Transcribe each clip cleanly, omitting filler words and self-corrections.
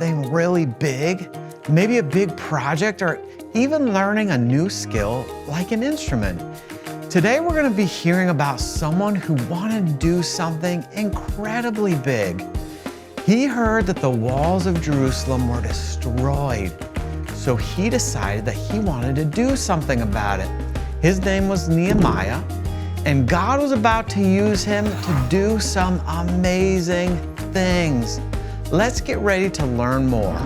something really big, maybe a big project, or even learning a new skill like an instrument. Today we're going to be hearing about someone who wanted to do something incredibly big. He heard that the walls of Jerusalem were destroyed, so he decided that he wanted to do something about it. His name was Nehemiah, and God was about to use him to do some amazing things. Let's get ready to learn more.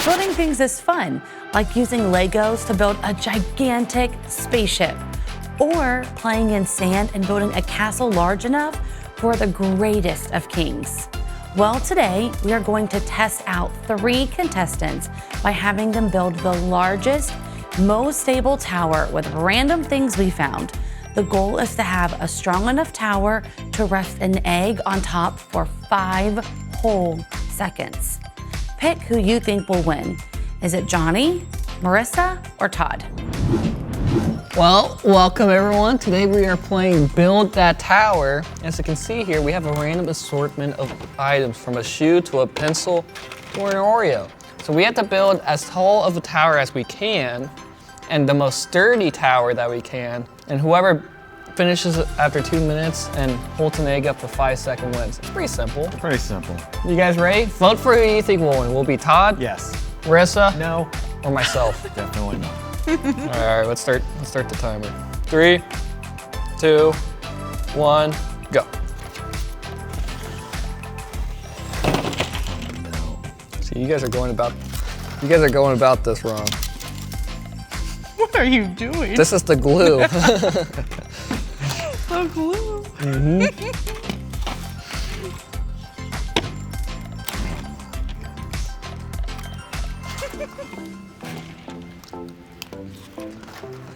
Building things is fun, like using Legos to build a gigantic spaceship, or playing in sand and building a castle large enough for the greatest of kings. Well, today we are going to test out 3 contestants by having them build the largest, most stable tower with random things we found. The goal is to have a strong enough tower to rest an egg on top for 5 whole seconds. Pick who you think will win. Is it Johnny, Marissa, or Todd? Well, welcome everyone. Today we are playing Build That Tower. As you can see here, we have a random assortment of items from a shoe to a pencil to an Oreo. So we have to build as tall of a tower as we can and the most sturdy tower that we can. And whoever finishes after 2 minutes and holds an egg up for 5 seconds wins. It's pretty simple. Pretty simple. You guys ready? Vote for who you think will win. Will it be Todd? Yes. Marissa? No. Or myself? Definitely not. All right, let's start the timer. 3, 2, 1, go. See, you guys are going about this wrong. What are you doing? This is the glue. The glue.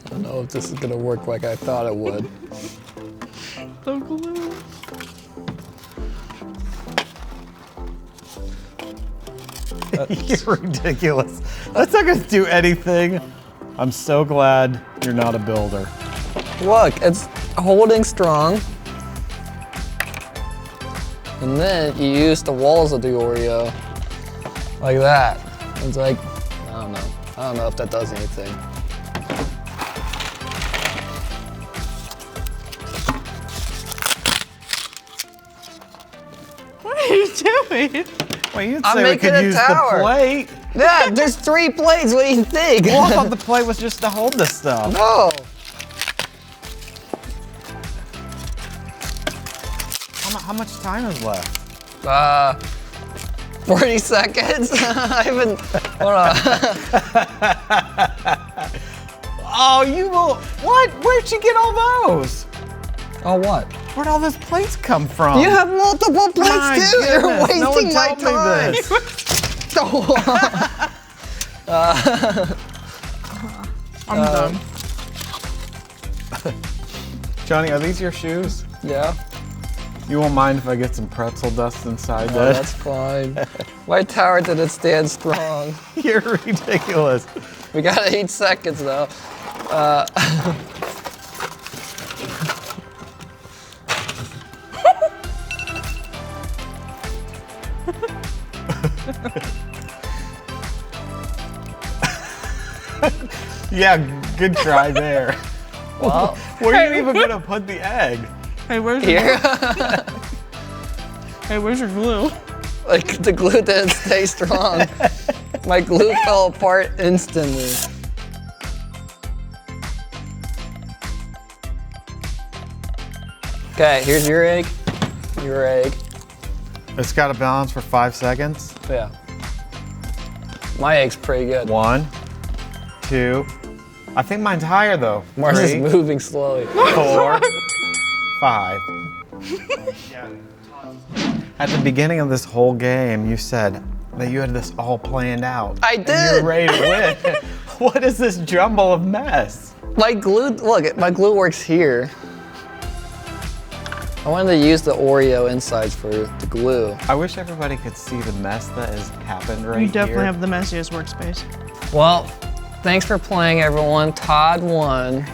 I don't know if this is gonna work like I thought it would. The glue. You're ridiculous. That's not gonna do anything. I'm so glad you're not a builder. Look, it's holding strong. And then you use the walls of the Oreo like that. It's like, I don't know. I don't know if that does anything. What are you doing? Well, you didn't I'm say we making could a use tower. the plate. Yeah, there's 3 plates. What do you think? Well, I thought the plate was just to hold the stuff. No. How much time is left? 40 seconds? I haven't, hold on. Oh, you will. What? Where'd you get all those? Oh, what? Where'd all those plates come from? You have multiple plates My too. You're goodness, wasting no one my told me time. this. I'm done. Johnny, are these your shoes? Yeah. You won't mind if I get some pretzel dust inside Oh, that? that's fine. My tower didn't stand strong. You're ridiculous. We got 8 seconds though. Yeah, good try there. Well, Where are you even gonna put the egg? Hey, where's your here, Hey, where's your glue? like the glue didn't stay strong. My glue fell apart instantly. Okay, here's your egg. Your egg. It's got to balance for 5 seconds. Yeah. My egg's pretty good. 1, 2. I think mine's higher though. Mars is 3, moving slowly. 4, 5. At the beginning of this whole game, you said that you had this all planned out. I And did. you're ready to win. What is this jumble of mess? My glue, look, my glue works here. I wanted to use the Oreo insides for the glue. I wish everybody could see the mess that has happened right You definitely here. have the messiest workspace. Well, thanks for playing, everyone. Todd won.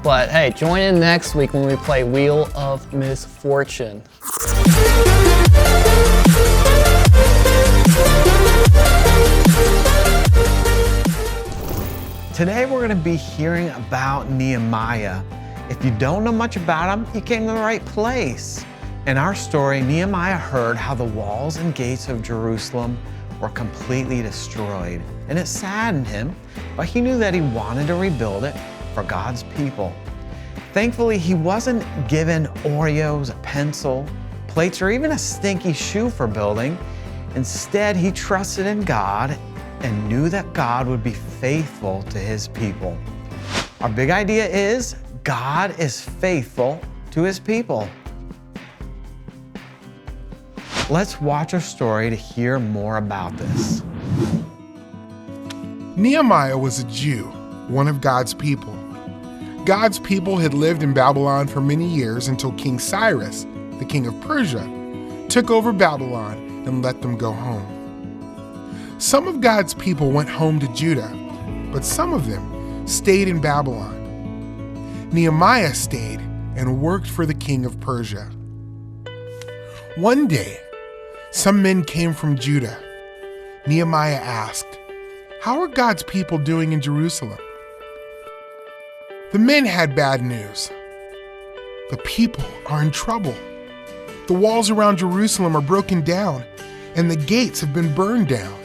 But hey, join in next week when we play Wheel of Misfortune. Today we're going to be hearing about Nehemiah. If you don't know much about him, you came to the right place. In our story, Nehemiah heard how the walls and gates of Jerusalem were completely destroyed, and it saddened him, but he knew that he wanted to rebuild it for God's people. Thankfully, he wasn't given Oreos, a pencil, plates, or even a stinky shoe for building. Instead, he trusted in God and knew that God would be faithful to his people. Our big idea is God is faithful to his people. Let's watch a story to hear more about this. Nehemiah was a Jew, one of God's people. God's people had lived in Babylon for many years until King Cyrus, the king of Persia, took over Babylon and let them go home. Some of God's people went home to Judah, but some of them stayed in Babylon. Nehemiah stayed and worked for the king of Persia. One day, some men came from Judah. Nehemiah asked, "How are God's people doing in Jerusalem?" The men had bad news. The people are in trouble. The walls around Jerusalem are broken down, and the gates have been burned down.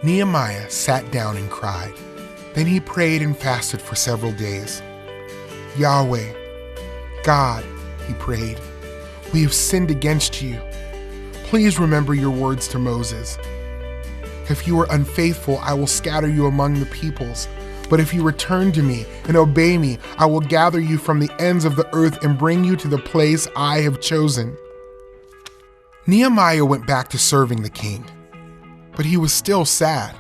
Nehemiah sat down and cried. Then he prayed and fasted for several days. "Yahweh, God, he prayed, we have sinned against you. Please remember your words to Moses. If you are unfaithful, I will scatter you among the peoples. But if you return to me and obey me, I will gather you from the ends of the earth and bring you to the place I have chosen. Nehemiah went back to serving the king, but he was still sad.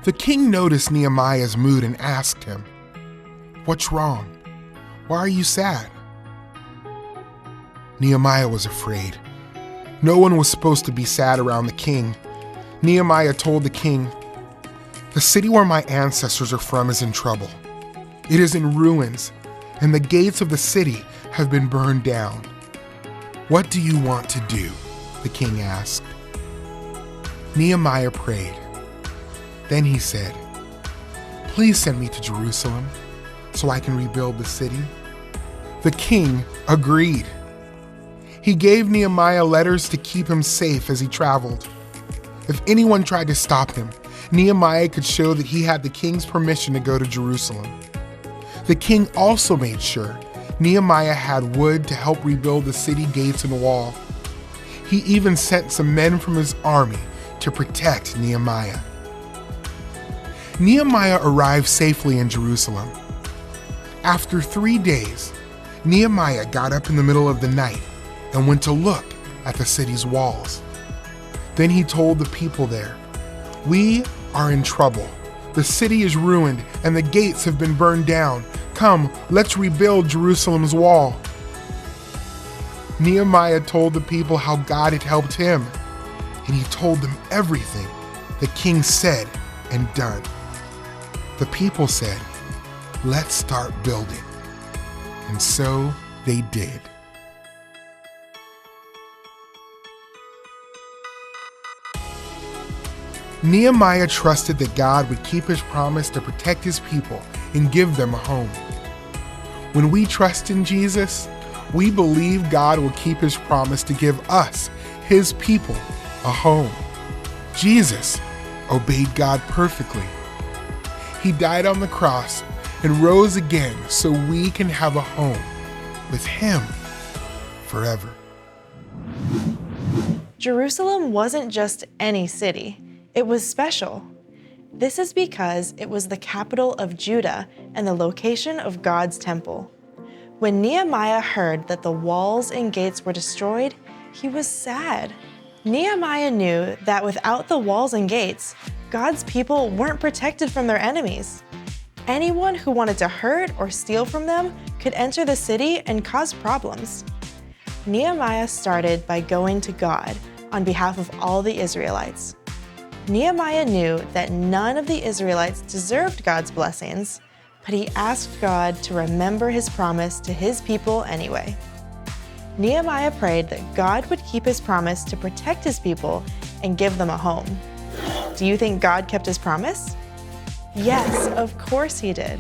The king noticed Nehemiah's mood and asked him, "What's wrong? Why are you sad?" Nehemiah was afraid. No one was supposed to be sad around the king. Nehemiah told the king, "The city where my ancestors are from is in trouble. It is in ruins, and the gates of the city have been burned down." "What do you want to do?" the king asked. Nehemiah prayed. Then he said, "Please send me to Jerusalem so I can rebuild the city." The king agreed. He gave Nehemiah letters to keep him safe as he traveled. If anyone tried to stop him, Nehemiah could show that he had the king's permission to go to Jerusalem. The king also made sure Nehemiah had wood to help rebuild the city gates and wall. He even sent some men from his army to protect Nehemiah. Nehemiah arrived safely in Jerusalem. After 3 days, Nehemiah got up in the middle of the night and went to look at the city's walls. Then he told the people there, "We are in trouble. The city is ruined and the gates have been burned down. Come, let's rebuild Jerusalem's wall." Nehemiah told the people how God had helped him, and he told them everything the king said and done. The people said, "Let's start building." And so they did. Nehemiah trusted that God would keep his promise to protect his people and give them a home. When we trust in Jesus, we believe God will keep his promise to give us, his people, a home. Jesus obeyed God perfectly. He died on the cross and rose again so we can have a home with him forever. Jerusalem wasn't just any city. It was special. This is because it was the capital of Judah and the location of God's temple. When Nehemiah heard that the walls and gates were destroyed, he was sad. Nehemiah knew that without the walls and gates, God's people weren't protected from their enemies. Anyone who wanted to hurt or steal from them could enter the city and cause problems. Nehemiah started by going to God on behalf of all the Israelites. Nehemiah knew that none of the Israelites deserved God's blessings, but he asked God to remember his promise to his people anyway. Nehemiah prayed that God would keep his promise to protect his people and give them a home. Do you think God kept his promise? Yes, of course he did.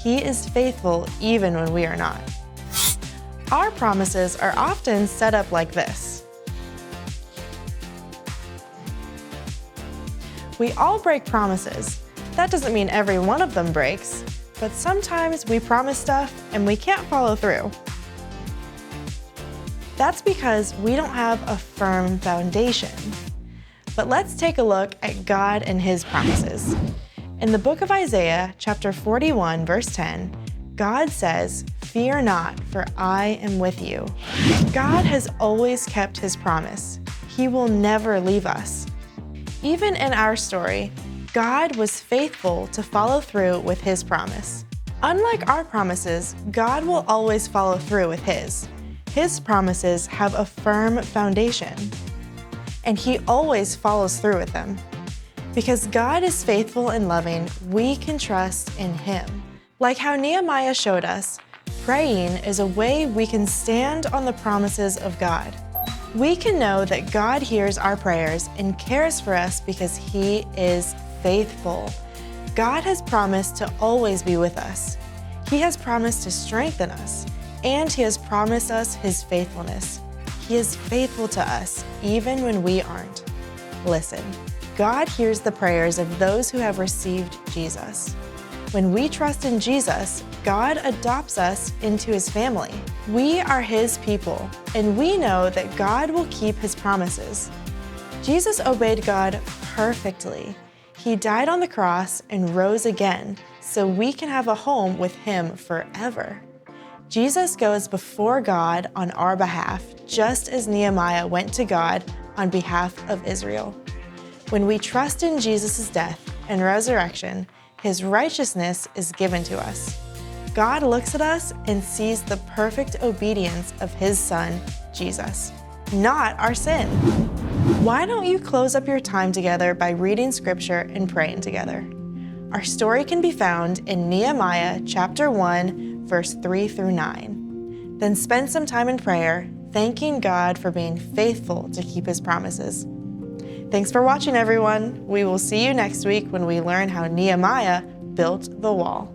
He is faithful even when we are not. Our promises are often set up like this. We all break promises. That doesn't mean every one of them breaks, but sometimes we promise stuff and we can't follow through. That's because we don't have a firm foundation. But let's take a look at God and his promises. In the book of Isaiah, chapter 41, verse 10, God says, "Fear not, for I am with you." God has always kept his promise. He will never leave us. Even in our story, God was faithful to follow through with his promise. Unlike our promises, God will always follow through with his. His promises have a firm foundation, and he always follows through with them. Because God is faithful and loving, we can trust in him. Like how Nehemiah showed us, praying is a way we can stand on the promises of God. We can know that God hears our prayers and cares for us because he is faithful. God has promised to always be with us. He has promised to strengthen us, and he has promised us his faithfulness. He is faithful to us even when we aren't. Listen, God hears the prayers of those who have received Jesus. When we trust in Jesus, God adopts us into his family. We are his people, and we know that God will keep his promises. Jesus obeyed God perfectly. He died on the cross and rose again so we can have a home with him forever. Jesus goes before God on our behalf, just as Nehemiah went to God on behalf of Israel. When we trust in Jesus' death and resurrection, his righteousness is given to us. God looks at us and sees the perfect obedience of his Son, Jesus, not our sin. Why don't you close up your time together by reading scripture and praying together? Our story can be found in Nehemiah chapter 1, verse 3 through 9. Then spend some time in prayer, thanking God for being faithful to keep his promises. Thanks for watching, everyone. We will see you next week when we learn how Nehemiah built the wall.